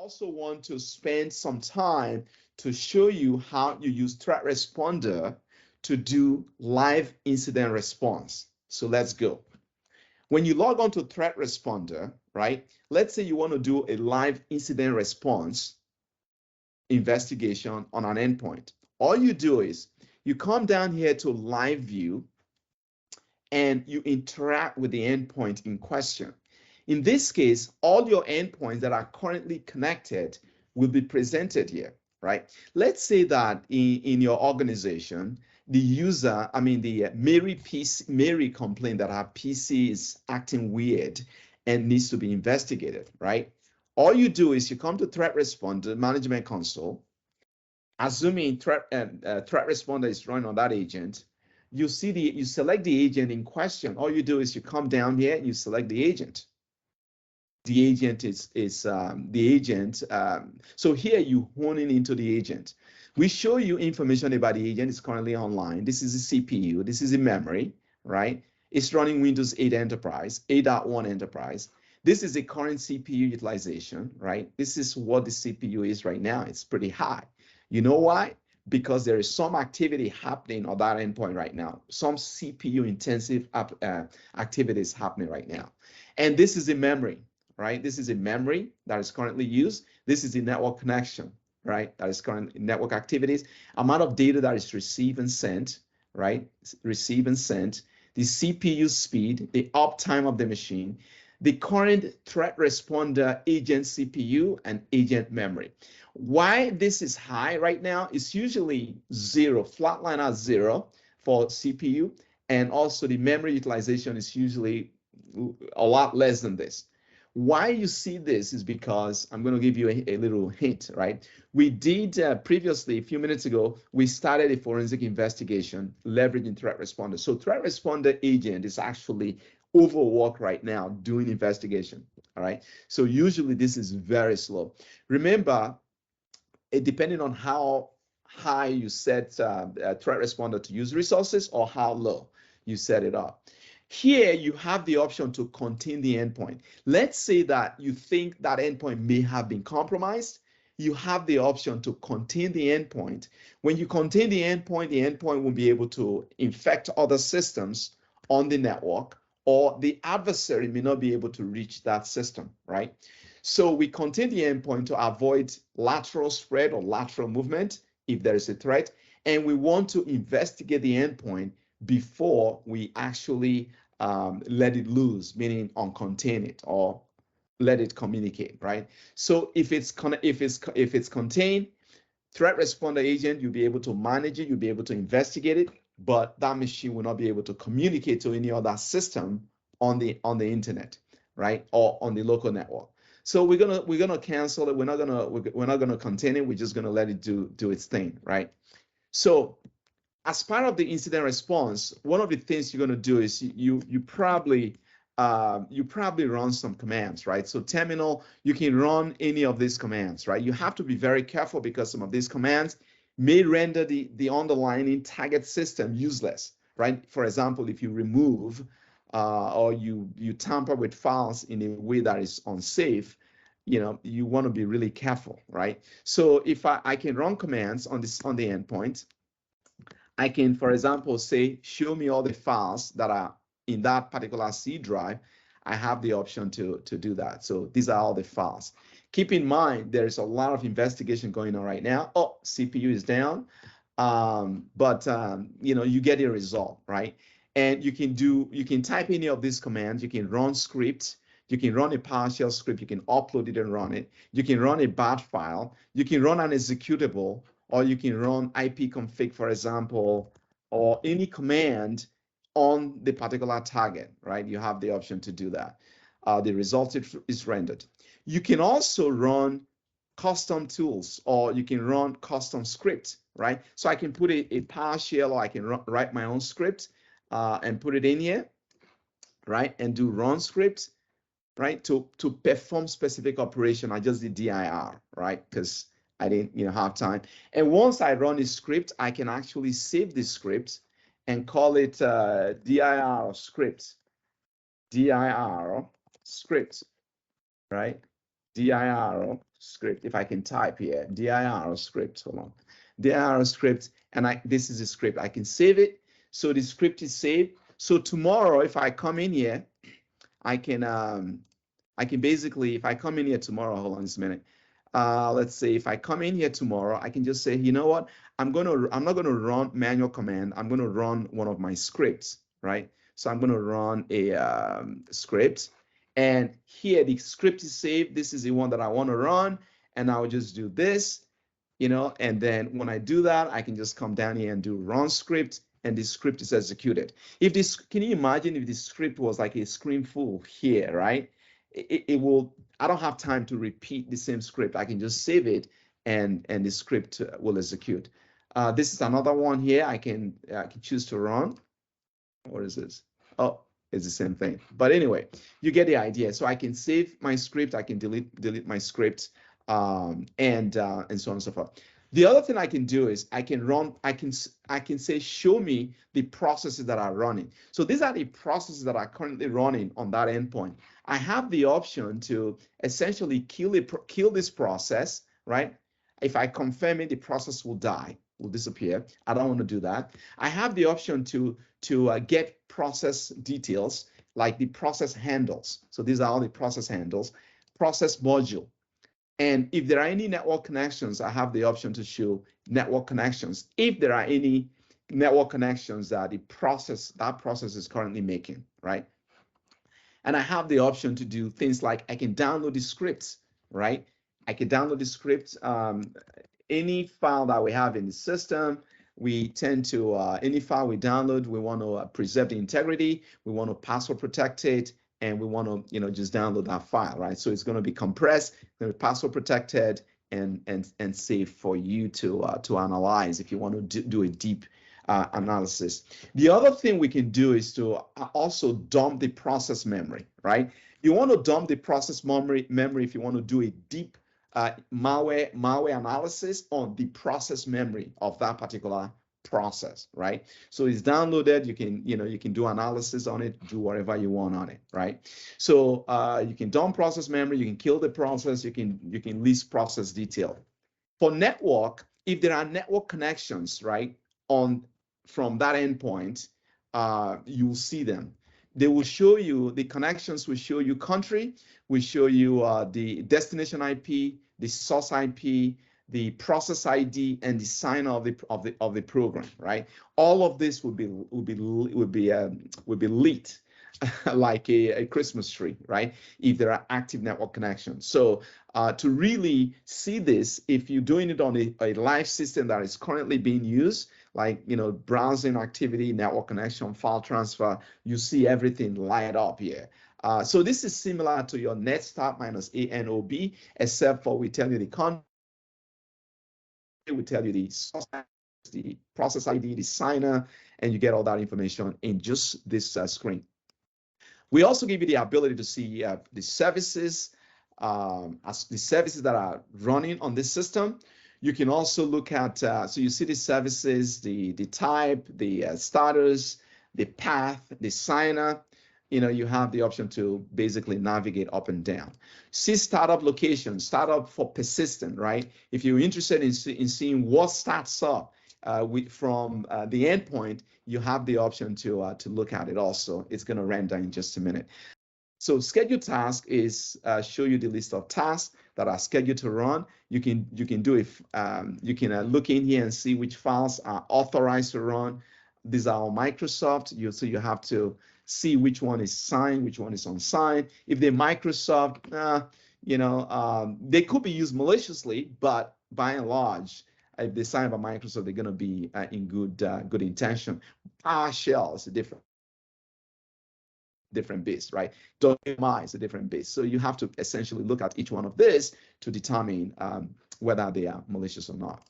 also want to spend some time to show you how you use ThreatResponder to do live incident response. So let's go. When you log on to ThreatResponder, right? Let's say you want to do a live incident response investigation on an endpoint. All you do is you come down here to live view and you interact with the endpoint in question. In this case, all your endpoints that are currently connected will be presented here, right? Let's say that in your organization, the user, the Mary complained that her PC is acting weird and needs to be investigated, right? All you do is you come to ThreatResponder Management Console, assuming ThreatResponder is running on that agent. You select the agent in question. All you do is you come down here and you select the agent. The agent is the agent. So here you honing into the agent. We show you information about the agent. It's currently online. This is the CPU. This is the memory, right? It's running Windows 8 Enterprise, 8.1 Enterprise. This is the current CPU utilization, right? This is what the CPU is right now. It's pretty high. You know why? Because there is some activity happening on that endpoint right now. Some CPU intensive activities happening right now. And this is the memory, right? This is a memory that is currently used. This is the network connection, right? That is current network activities, amount of data that is received and sent, right? Receive and sent, the CPU speed, the uptime of the machine, the current threat responder agent CPU and agent memory. Why this is high right now is usually zero, flatline at 0 for CPU, and also the memory utilization is usually a lot less than this. Why you see this is because I'm going to give you a little hint, right? We did previously, a few minutes ago, we started a forensic investigation leveraging ThreatResponder. So ThreatResponder agent is actually overworked right now doing investigation, all right? So usually this is very slow. Remember, depending on how high you set ThreatResponder to use resources or how low you set it up. Here, you have the option to contain the endpoint. Let's say that you think that endpoint may have been compromised. You have the option to contain the endpoint. When you contain the endpoint will be able to infect other systems on the network, or the adversary may not be able to reach that system, right? So we contain the endpoint to avoid lateral spread or lateral movement if there is a threat, and we want to investigate the endpoint before we actually let it loose, meaning uncontain it or let it communicate, right? So if it's contained, threat responder agent, you'll be able to manage it, you'll be able to investigate it, but that machine will not be able to communicate to any other system on the internet, right, or on the local network. So we're gonna cancel it. We're not gonna contain it. We're just gonna let it do its thing, right? So as part of the incident response, one of the things you're going to do is you probably run some commands, right? So terminal, you can run any of these commands, right? You have to be very careful because some of these commands may render the underlying target system useless, right? For example, if you remove or you tamper with files in a way that is unsafe, you want to be really careful, right? So if I can run commands on the endpoint, I can, for example, say, show me all the files that are in that particular C drive. I have the option to do that. So these are all the files. Keep in mind, there's a lot of investigation going on right now. Oh, CPU is down, but you get a result, right? And you can type any of these commands. You can run scripts. You can run a PowerShell script. You can upload it and run it. You can run a bat file. You can run an executable, or you can run ipconfig, for example, or any command on the particular target, right? You have the option to do that. The result is rendered. You can also run custom tools, or you can run custom scripts, right? So I can put a PowerShell, or I can write my own script and put it in here, right? And do run script, right? To perform specific operation. I just did dir, right? Because I didn't have time. And once I run a script, I can actually save the script and call it dir script, right? dir script. If I can type here, dir script, hold on, dir script, and this is a script. I can save it. So the script is saved. So tomorrow, if I come in here, I can basically, if I come in here tomorrow, hold on just a minute. Let's say if I come in here tomorrow, I can just say, you know what? I'm not gonna run manual command. I'm gonna run one of my scripts, right? So I'm gonna run a script, and here the script is saved. This is the one that I want to run, and I'll just do this, you know, and then when I do that, I can just come down here and do run script, and the script is executed. If this, can you imagine if the script was like a screen full here, right? It will, I don't have time to repeat the same script. I can just save it, and the script will execute. This is another one here. I can choose to run. What is this? Oh, it's the same thing. But anyway, you get the idea. So I can save my script. I can delete my script, and so on and so forth. The other thing I can do is I can say, show me the processes that are running. So these are the processes that are currently running on that endpoint. I have the option to essentially kill this process, right? If I confirm it, the process will die, will disappear. I don't want to do that. I have the option to get process details, like the process handles. So these are all the process handles, process module. And if there are any network connections, I have the option to show network connections. If there are any network connections that that process is currently making, right? And I have the option to do things like I can download the scripts, right? I can download the script, any file that we have in the system. We tend to, any file we download, we want to preserve the integrity, we want to password protect it, and we want to, you know, just download that file, right? So it's going to be compressed, going to be password protected, and safe for you to analyze if you want to do a deep analysis. The other thing we can do is to also dump the process memory, right? You want to dump the process memory if you want to do a deep malware analysis on the process memory of that particular process, right? So it's downloaded. You can do analysis on it, do whatever you want on it, right? So you can dump process memory, you can kill the process, you can list process detail. For network, if there are network connections, right, from that endpoint, you'll see them. They will show you, the connections will show you country, will show you the destination IP, the source IP, the process ID, and the signer of the program, right? All of this would be lit like a Christmas tree, right? If there are active network connections. So to really see this, if you're doing it on a live system that is currently being used, like, you know, browsing activity, network connection, file transfer, you see everything light up here. So this is similar to your NetStat minus ANOB, except for we tell you the content, we tell you the source, the process ID, the signer, and you get all that information in just this screen. We also give you the ability to see the services, as the services that are running on this system. You can also look at, so you see the services, the type, the status, the path, the signer. You know, you have the option to basically navigate up and down. See startup location, startup for persistent, right? If you're interested in seeing what starts up from the endpoint, you have the option to look at it also. It's going to render in just a minute. So schedule task is show you the list of tasks that are scheduled to run. You can do it. You can look in here and see which files are authorized to run. These are all Microsoft. So you have to see which one is signed, which one is unsigned. If they're Microsoft, you know, they could be used maliciously, but by and large, if they sign by Microsoft, they're going to be in good intention. PowerShell is a different beast, right? WMI is a different beast. So you have to essentially look at each one of these to determine whether they are malicious or not.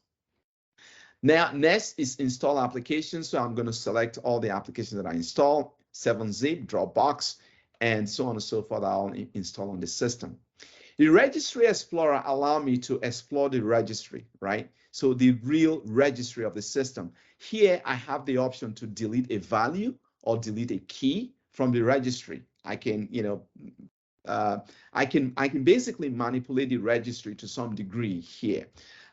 Now, next is install applications. So I'm going to select all the applications that I install, 7-zip, Dropbox, and so on and so forth. I'll install on the system. The registry explorer allows me to explore the registry, right? So the real registry of the system. Here, I have the option to delete a value or delete a key from the registry. I can, you know, I can basically manipulate the registry to some degree here.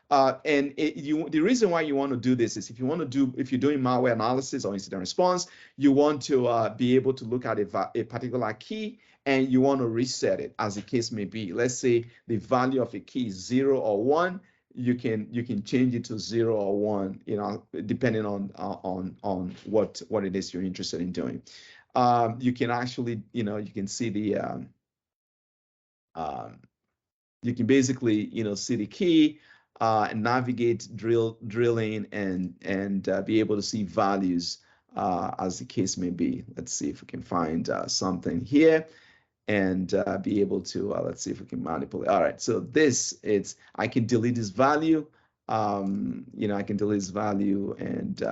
The reason why you want to do this is if you're doing malware analysis or incident response, you want to be able to look at a particular key and you want to reset it as the case may be. Let's say the value of a key is 0 or 1. You can change it to 0 or 1, depending on what it is you're interested in doing. You can actually, you can see the you can basically, see the key and navigate drilling and be able to see values as the case may be. Let's see if we can find something here and be able to, let's see if we can manipulate. All right, so I can delete this value. I can delete this value and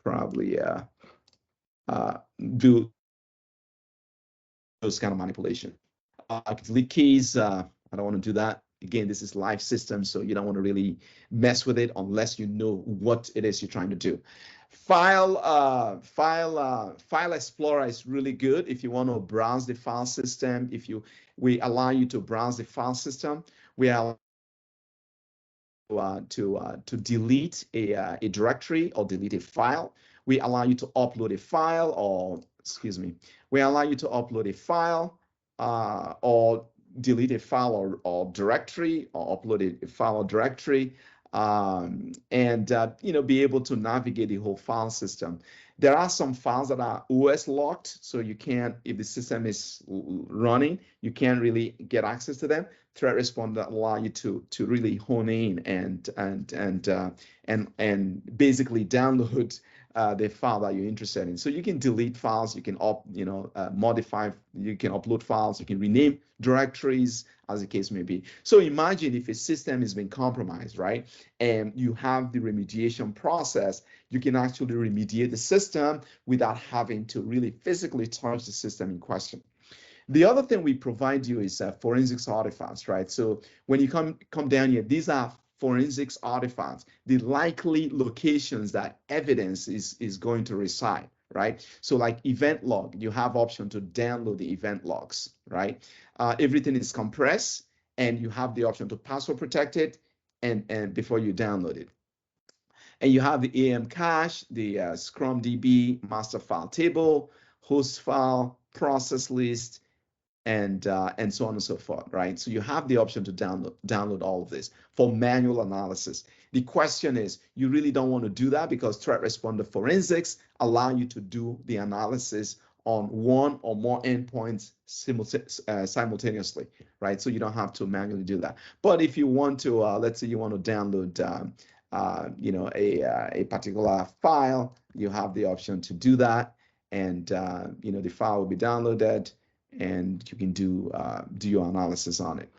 probably do those kind of manipulation. I can delete keys. I don't want to do that. Again, this is live system, so you don't want to really mess with it unless you know what it is you're trying to do. File Explorer is really good if you want to browse the file system. We allow you to browse the file system. We allow to delete a directory or delete a file. We allow you to upload a file, or we allow you to upload a file or delete a file or directory, or upload a file or directory, and be able to navigate the whole file system. There are some files that are OS locked, so you can't, if the system is running, you can't really get access to them. ThreatResponder allow you to really hone in and basically download the file that you're interested in. So you can delete files, you can modify, you can upload files, you can rename directories, as the case may be. So imagine if a system has been compromised, right? And you have the remediation process, you can actually remediate the system without having to really physically touch the system in question. The other thing we provide you is forensics artifacts, right? So when you come down here, these are forensics artifacts, the likely locations that evidence is going to reside, right? So like event log, you have option to download the event logs, right? Everything is compressed and you have the option to password protect it and before you download it. And you have the AM cache, the Scrum DB master file table, host file, process list, and so on and so forth, right? So you have the option to download all of this for manual analysis. The question is, you really don't want to do that because ThreatResponder forensics allow you to do the analysis on one or more endpoints simultaneously, right? So you don't have to manually do that. But if you want to, let's say you want to download, a particular file, you have the option to do that, and the file will be downloaded, and you can do your analysis on it.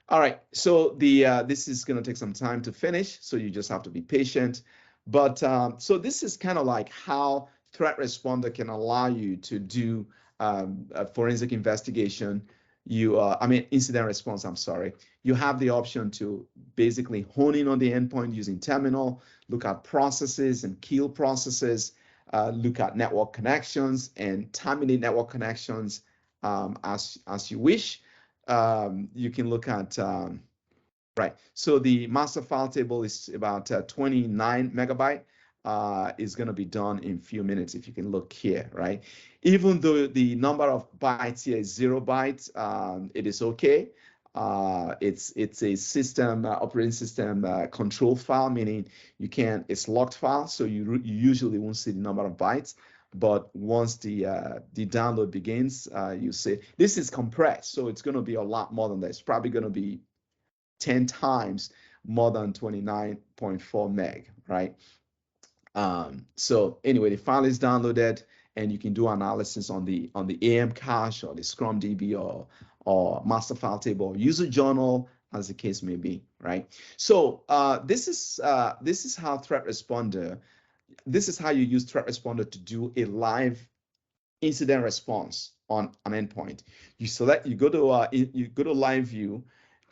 All right, so this is going to take some time to finish, so you just have to be patient. But so this is kind of like how ThreatResponder can allow you to do a forensic investigation. Incident response, I'm sorry. You have the option to basically hone in on the endpoint using terminal, look at processes and kill processes, look at network connections and terminate network connections as you wish. You can look at, right. So the master file table is about 29 megabyte. Is going to be done in a few minutes if you can look here, right? Even though the number of bytes here is 0 bytes, it is okay. It's a system operating system control file, meaning it's locked file, so you usually won't see the number of bytes. But once the download begins, you see this is compressed, so it's going to be a lot more than that. It's probably going to be 10 times more than 29.4 meg, right? So anyway, the file is downloaded, and you can do analysis on the AM cache or the Scrum DB or master file table or user journal, as the case may be, right? So this is how ThreatResponder. This is how you use ThreatResponder to do a live incident response on an endpoint. You go to live view,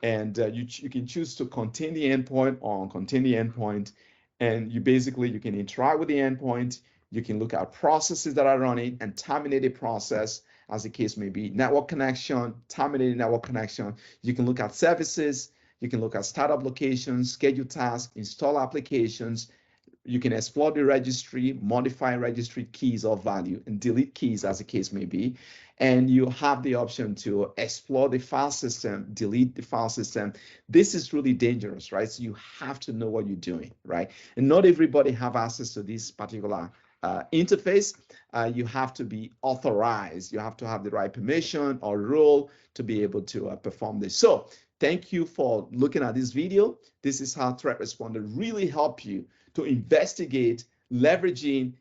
and you can choose to contain the endpoint or uncontain the endpoint, and you can interact with the endpoint. You can look at processes that are running and terminate a process as the case may be. Network connection, terminating network connection. You can look at services. You can look at startup locations, schedule tasks, install applications. You can explore the registry, modify registry keys of value, and delete keys as the case may be. And you have the option to explore the file system, delete the file system. This is really dangerous, right? So you have to know what you're doing, right? And not everybody have access to this particular interface. You have to be authorized. You have to have the right permission or role to be able to perform this. So thank you for looking at this video. This is how ThreatResponder really help you to investigate, leveraging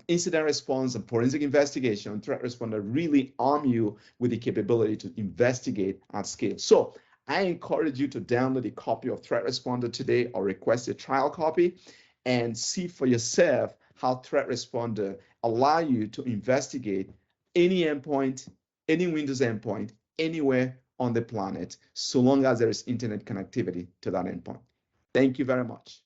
incident response and forensic investigation. ThreatResponder really arm you with the capability to investigate at scale. So I encourage you to download a copy of ThreatResponder today or request a trial copy and see for yourself how ThreatResponder allow you to investigate any endpoint, any Windows endpoint, anywhere on the planet, so long as there is internet connectivity to that endpoint. Thank you very much.